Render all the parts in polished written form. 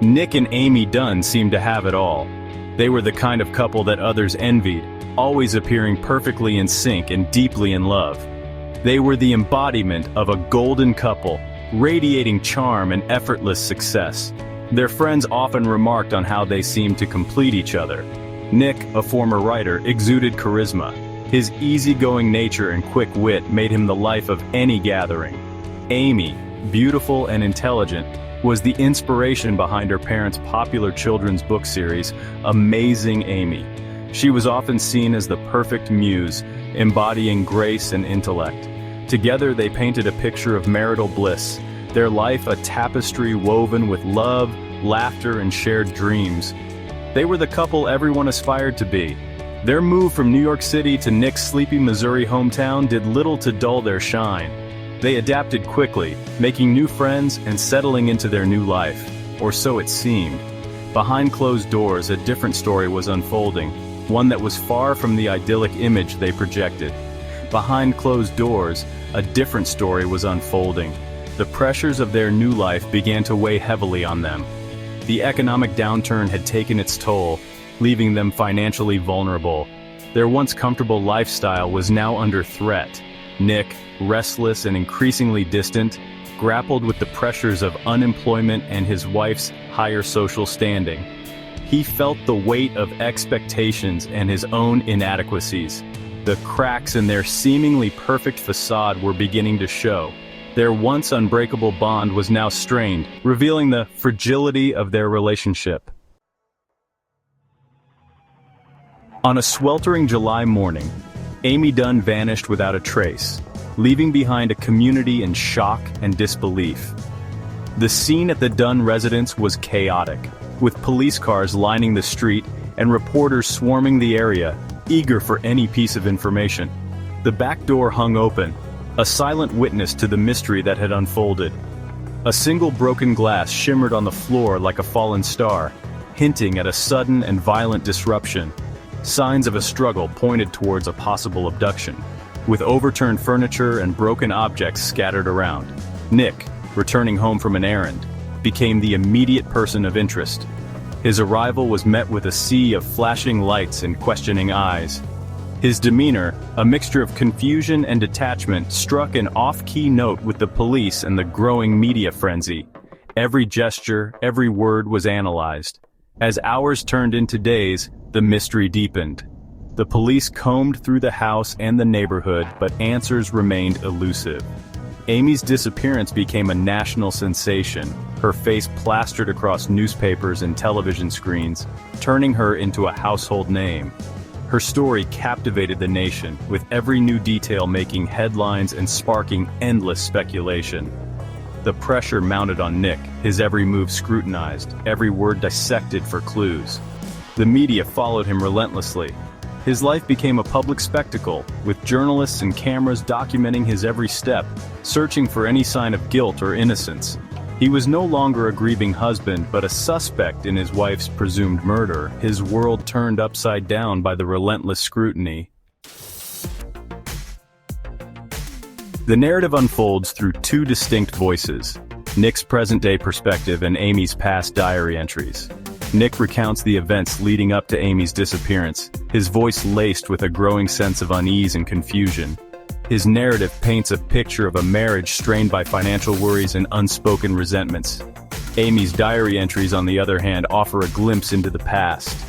Nick and Amy Dunn seemed to have it all. They were the kind of couple that others envied, always appearing perfectly in sync and deeply in love. They were the embodiment of a golden couple, radiating charm and effortless success. Their friends often remarked on how they seemed to complete each other. Nick, a former writer, exuded charisma. His easygoing nature and quick wit made him the life of any gathering. Amy, beautiful and intelligent, was the inspiration behind her parents' popular children's book series, Amazing Amy. She was often seen as the perfect muse, embodying grace and intellect. Together they painted a picture of marital bliss, their life a tapestry woven with love, laughter, and shared dreams. They were the couple everyone aspired to be. Their move from New York City to Nick's sleepy Missouri hometown did little to dull their shine. They adapted quickly, making new friends and settling into their new life, or so it seemed. Behind closed doors, a different story was unfolding, one that was far from the idyllic image they projected. Behind closed doors, a different story was unfolding. The pressures of their new life began to weigh heavily on them. The economic downturn had taken its toll, leaving them financially vulnerable. Their once comfortable lifestyle was now under threat. Nick, restless and increasingly distant, grappled with the pressures of unemployment and his wife's higher social standing. He felt the weight of expectations and his own inadequacies. The cracks in their seemingly perfect facade were beginning to show. Their once unbreakable bond was now strained, revealing the fragility of their relationship. On a sweltering July morning, Amy Dunn vanished without a trace, leaving behind a community in shock and disbelief. The scene at the Dunn residence was chaotic, with police cars lining the street and reporters swarming the area, eager for any piece of information. The back door hung open, a silent witness to the mystery that had unfolded. A single broken glass shimmered on the floor like a fallen star, hinting at a sudden and violent disruption. Signs of a struggle pointed towards a possible abduction, with overturned furniture and broken objects scattered around. Nick, returning home from an errand, became the immediate person of interest. His arrival was met with a sea of flashing lights and questioning eyes. His demeanor, a mixture of confusion and detachment, struck an off-key note with the police and the growing media frenzy. Every gesture, every word was analyzed. As hours turned into days, the mystery deepened. The police combed through the house and the neighborhood, but answers remained elusive. Amy's disappearance became a national sensation, her face plastered across newspapers and television screens, turning her into a household name. Her story captivated the nation, with every new detail making headlines and sparking endless speculation. The pressure mounted on Nick, his every move scrutinized, every word dissected for clues. The media followed him relentlessly. His life became a public spectacle, with journalists and cameras documenting his every step, searching for any sign of guilt or innocence. He was no longer a grieving husband, but a suspect in his wife's presumed murder, his world turned upside down by the relentless scrutiny. The narrative unfolds through two distinct voices, Nick's present-day perspective and Amy's past diary entries. Nick recounts the events leading up to Amy's disappearance, his voice laced with a growing sense of unease and confusion. His narrative paints a picture of a marriage strained by financial worries and unspoken resentments. Amy's diary entries, on the other hand, offer a glimpse into the past.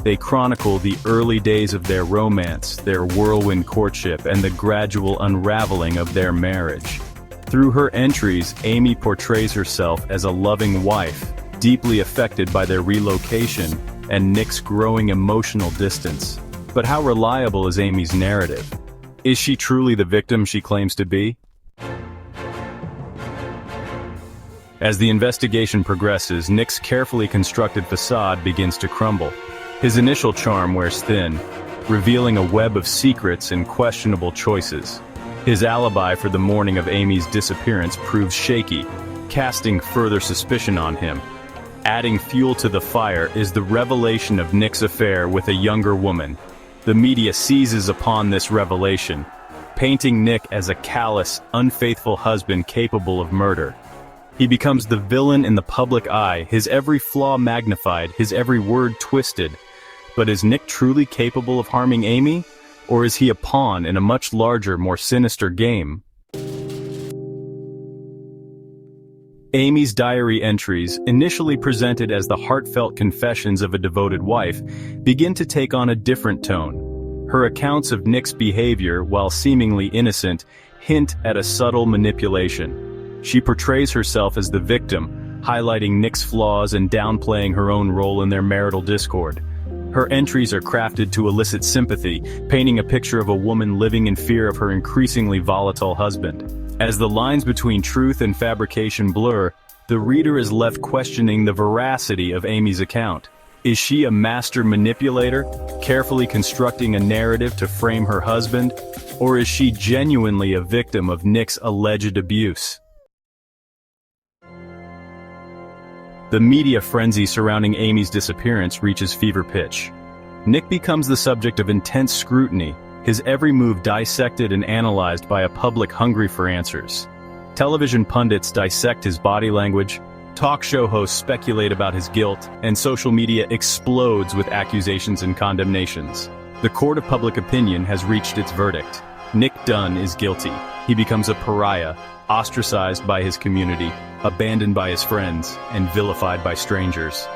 They chronicle the early days of their romance, their whirlwind courtship, and the gradual unraveling of their marriage. Through her entries, Amy portrays herself as a loving wife, deeply affected by their relocation and Nick's growing emotional distance. But how reliable is Amy's narrative? Is she truly the victim she claims to be? As the investigation progresses, Nick's carefully constructed facade begins to crumble. His initial charm wears thin, revealing a web of secrets and questionable choices. His alibi for the morning of Amy's disappearance proves shaky, casting further suspicion on him. Adding fuel to the fire is the revelation of Nick's affair with a younger woman. The media seizes upon this revelation, painting Nick as a callous, unfaithful husband capable of murder. He becomes the villain in the public eye, his every flaw magnified, his every word twisted. But is Nick truly capable of harming Amy? Or is he a pawn in a much larger, more sinister game? Amy's diary entries, initially presented as the heartfelt confessions of a devoted wife, begin to take on a different tone. Her accounts of Nick's behavior, while seemingly innocent, hint at a subtle manipulation. She portrays herself as the victim, highlighting Nick's flaws and downplaying her own role in their marital discord. Her entries are crafted to elicit sympathy, painting a picture of a woman living in fear of her increasingly volatile husband. As the lines between truth and fabrication blur, the reader is left questioning the veracity of Amy's account. Is she a master manipulator, carefully constructing a narrative to frame her husband, or is she genuinely a victim of Nick's alleged abuse? The media frenzy surrounding Amy's disappearance reaches fever pitch. Nick becomes the subject of intense scrutiny, his every move dissected and analyzed by a public hungry for answers. Television pundits dissect his body language, talk show hosts speculate about his guilt, and social media explodes with accusations and condemnations. The court of public opinion has reached its verdict. Nick Dunn is guilty. He becomes a pariah, ostracized by his community, abandoned by his friends, and vilified by strangers.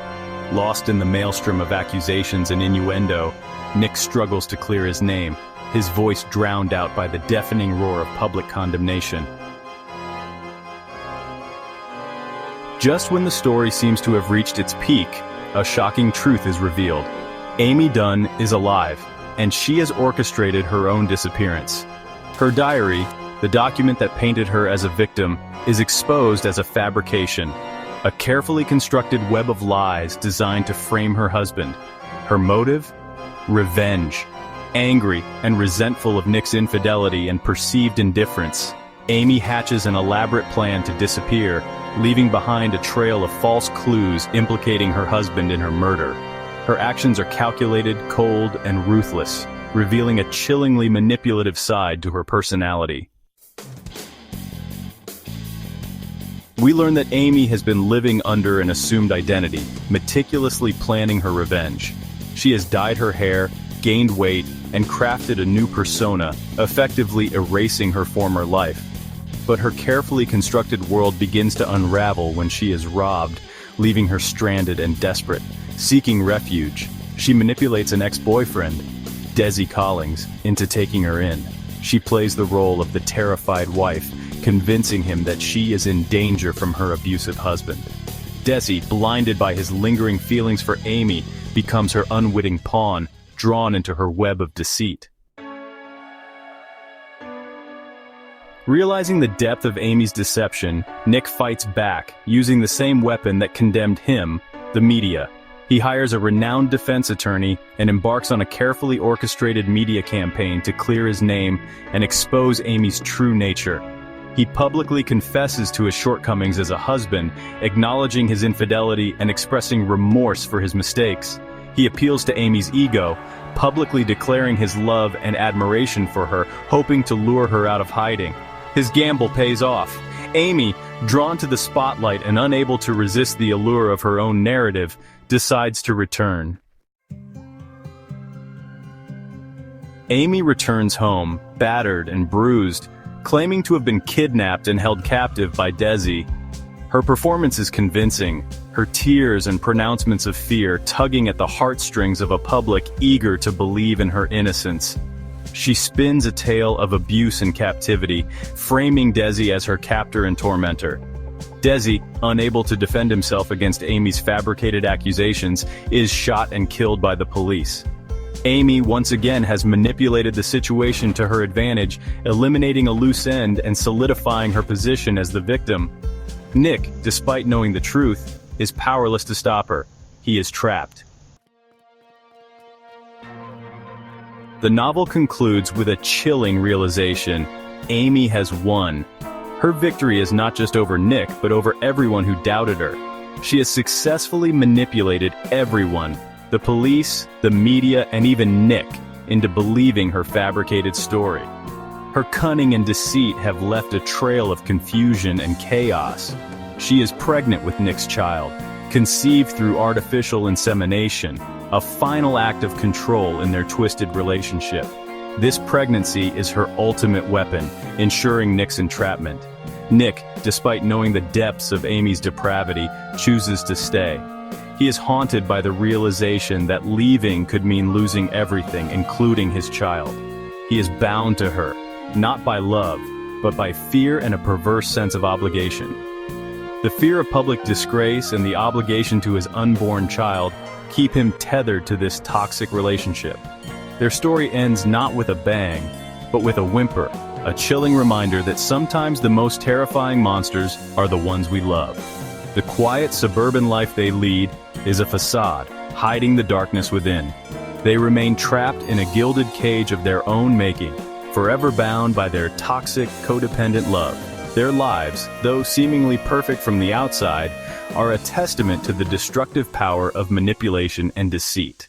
Lost in the maelstrom of accusations and innuendo, Nick struggles to clear his name, his voice drowned out by the deafening roar of public condemnation. Just when the story seems to have reached its peak, a shocking truth is revealed. Amy Dunn is alive, and she has orchestrated her own disappearance. Her diary, the document that painted her as a victim, is exposed as a fabrication, a carefully constructed web of lies designed to frame her husband. Her motive? Revenge. Angry and resentful of Nick's infidelity and perceived indifference, Amy hatches an elaborate plan to disappear, leaving behind a trail of false clues implicating her husband in her murder. Her actions are calculated, cold, and ruthless, revealing a chillingly manipulative side to her personality. We learn that Amy has been living under an assumed identity, meticulously planning her revenge. She has dyed her hair, gained weight, and crafted a new persona, effectively erasing her former life. But her carefully constructed world begins to unravel when she is robbed, leaving her stranded and desperate. Seeking refuge, she manipulates an ex-boyfriend, Desi Collings, into taking her in. She plays the role of the terrified wife, convincing him that she is in danger from her abusive husband. Desi, blinded by his lingering feelings for Amy, becomes her unwitting pawn, drawn into her web of deceit. Realizing the depth of Amy's deception, Nick fights back, using the same weapon that condemned him, the media. He hires a renowned defense attorney and embarks on a carefully orchestrated media campaign to clear his name and expose Amy's true nature. He publicly confesses to his shortcomings as a husband, acknowledging his infidelity and expressing remorse for his mistakes. He appeals to Amy's ego, publicly declaring his love and admiration for her, hoping to lure her out of hiding. His gamble pays off. Amy, drawn to the spotlight and unable to resist the allure of her own narrative, decides to return. Amy returns home, battered and bruised, claiming to have been kidnapped and held captive by Desi. Her performance is convincing, her tears and pronouncements of fear tugging at the heartstrings of a public eager to believe in her innocence. She spins a tale of abuse and captivity, framing Desi as her captor and tormentor. Desi, unable to defend himself against Amy's fabricated accusations, is shot and killed by the police. Amy once again has manipulated the situation to her advantage, eliminating a loose end and solidifying her position as the victim. Nick, despite knowing the truth, is powerless to stop her. He is trapped. The novel concludes with a chilling realization. Amy has won. Her victory is not just over Nick, but over everyone who doubted her. She has successfully manipulated everyone, the police, the media, and even Nick, into believing her fabricated story. Her cunning and deceit have left a trail of confusion and chaos. She is pregnant with Nick's child, conceived through artificial insemination, a final act of control in their twisted relationship. This pregnancy is her ultimate weapon, ensuring Nick's entrapment. Nick, despite knowing the depths of Amy's depravity, chooses to stay. He is haunted by the realization that leaving could mean losing everything, including his child. He is bound to her, not by love, but by fear and a perverse sense of obligation. The fear of public disgrace and the obligation to his unborn child keep him tethered to this toxic relationship. Their story ends not with a bang, but with a whimper, a chilling reminder that sometimes the most terrifying monsters are the ones we love. The quiet suburban life they lead is a facade, hiding the darkness within. They remain trapped in a gilded cage of their own making, forever bound by their toxic, codependent love. Their lives, though seemingly perfect from the outside, are a testament to the destructive power of manipulation and deceit.